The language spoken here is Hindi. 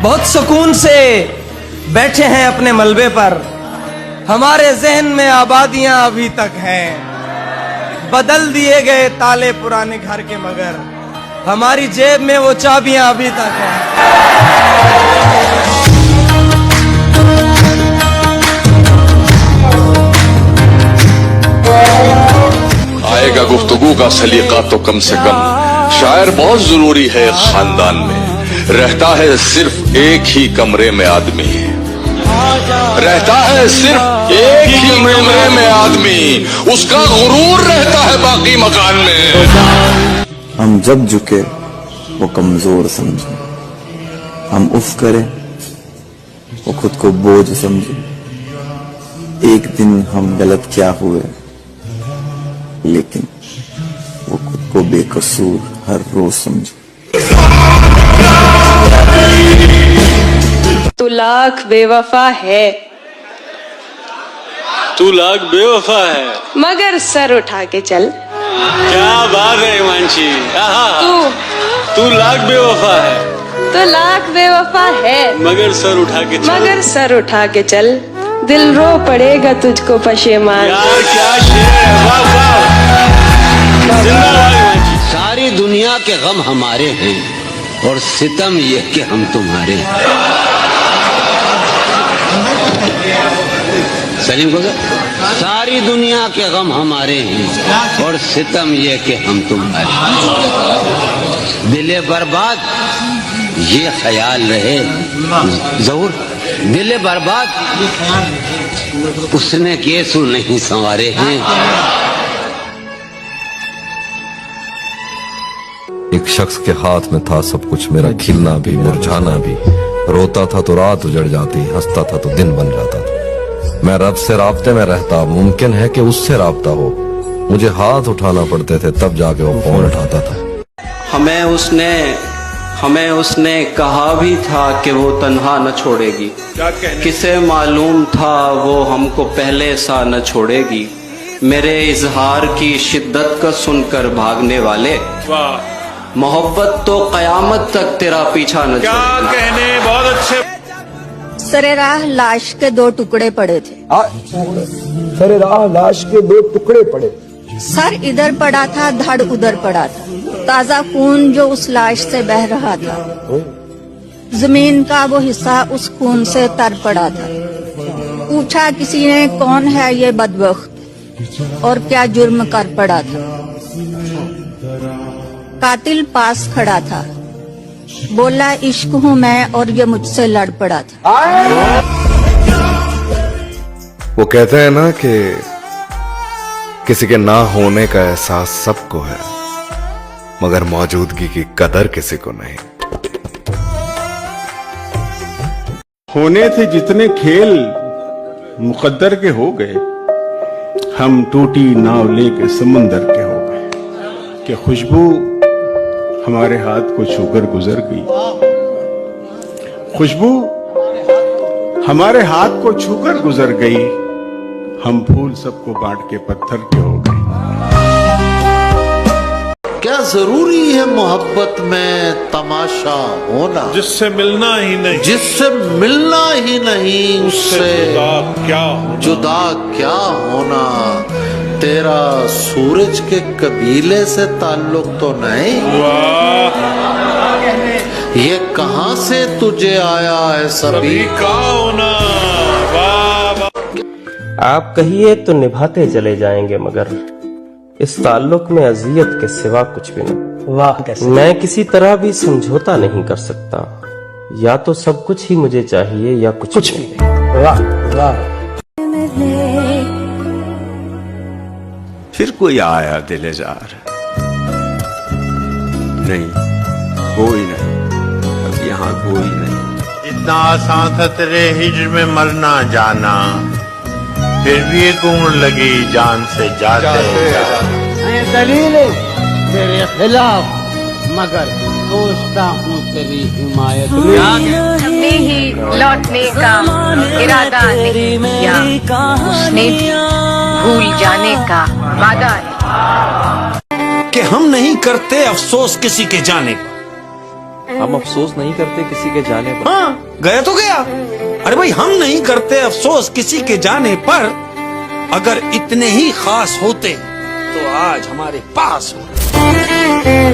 बहुत सुकून से बैठे हैं अपने मलबे पर, हमारे जहन में आबादियां अभी तक हैं। बदल दिए गए ताले पुराने घर के, मगर हमारी जेब में वो चाबियां अभी तक हैं। आएगा गुफ्तगू का सलीका तो कम से कम शायर बहुत जरूरी है। खानदान में रहता है सिर्फ एक ही कमरे में आदमी, रहता है सिर्फ एक ही कमरे में आदमी, उसका गुरूर रहता है बाकी मकान में। हम जब झुके वो कमजोर समझे, हम उफ करें वो खुद को बोझ समझे। एक दिन हम गलत क्या हुए, लेकिन वो खुद को बेकसूर हर रोज समझे। तू लाख बेवफा है, तू लाख बेवफा है, मगर सर उठा के चल। क्या बात है हिमांशी, तू लाख बेवफा है, तू लाख बेवफा है, मगर सर उठा के चल। मगर सर उठा के चल, दिल रो पड़ेगा तुझको पशेमान। यार क्या शेर है, वाह वाह, जिंदाबाद हिमांशी। सारी दुनिया के गम हमारे हैं और सितम ये कि हम तुम्हारे हैं। सलीम को सारी दुनिया के गम हमारे हैं और सितम ये कि हम तुम्हारे। दिले बर्बाद ये ख्याल रहे जरूर, दिले बर्बाद उसने केसू नहीं संवारे हैं। एक शख्स के हाथ में था सब कुछ, मेरा खिलना भी मुरझाना भी। रोता था तो रात उजड़ जाती, हंसता था तो दिन बन जाता था। मैं रब से राब्ते में रहता, मुमकिन है कि उससे राब्ता हो। मुझे हाथ उठाना पड़ते थे तब जाके वो फोन उठाता था। हमें उसने कहा भी था कि वो तन्हा न छोड़ेगी, किसे मालूम था वो हमको पहले सा न छोड़ेगी। मेरे इजहार की शिद्दत का सुनकर भागने वाले, मोहब्बत तो कयामत तक तेरा पीछा न क्या कहने, बहुत अच्छे। सरे राह लाश के 2 टुकड़े पड़े थे। सरे राह लाश के 2 टुकड़े पड़े। सर इधर पड़ा था, धड़ उधर पड़ा था। ताजा खून जो उस लाश से बह रहा था, जमीन का वो हिस्सा उस खून से तर पड़ा था। पूछा किसी ने कौन है ये बदबख्त और क्या जुर्म कर पड़ा था। कातिल पास खड़ा था, बोला इश्क हूँ मैं और ये मुझसे लड़ पड़ा था। वो कहते हैं ना कि किसी के ना होने का एहसास सबको है, मगर मौजूदगी की कदर किसी को नहीं। होने थे जितने खेल मुकद्दर के हो गए, हम टूटी नाव लेके समंदर के हो गए। कि खुशबू हमारे हाथ को छूकर गुजर गई, खुशबू हमारे हाथ को छूकर गुजर गई। हम फूल सबको बांट के पत्थर के हो गए। क्या जरूरी है मोहब्बत में तमाशा होना, जिससे मिलना ही नहीं, जिससे मिलना ही नहीं, उससे जुदा क्या होना। तेरा सूरज के कबीले से ताल्लुक तो नहीं, ये कहां से तुझे आया है सभी का होना। आप कहिए तो निभाते चले जाएंगे, मगर इस ताल्लुक में अजियत के सिवा कुछ भी नहीं। वाह कैसे। मैं किसी तरह भी समझौता नहीं कर सकता, या तो सब कुछ ही मुझे चाहिए या कुछ भी नहीं। वाह वाह। फिर कोई आया दिलेजार, नहीं कोई नहीं, अब यहाँ कोई नहीं। इतना आसान था तेरे हिज्र में मरना जाना, फिर भी एक उम्र लगी जान से जाते दलील तेरे खिलाफ, मगर सोचता हूँ तेरी हिमायत। हमने ही लौटने का इरादा नहीं किया, उसने भी भूल जाने का वादा है। कि हम नहीं करते अफसोस किसी के जाने का, हम अफसोस नहीं करते किसी के जाने पर। हाँ, गया तो गया। अरे भाई, हम नहीं करते अफसोस किसी के जाने पर। अगर इतने ही खास होते तो आज हमारे पास होते।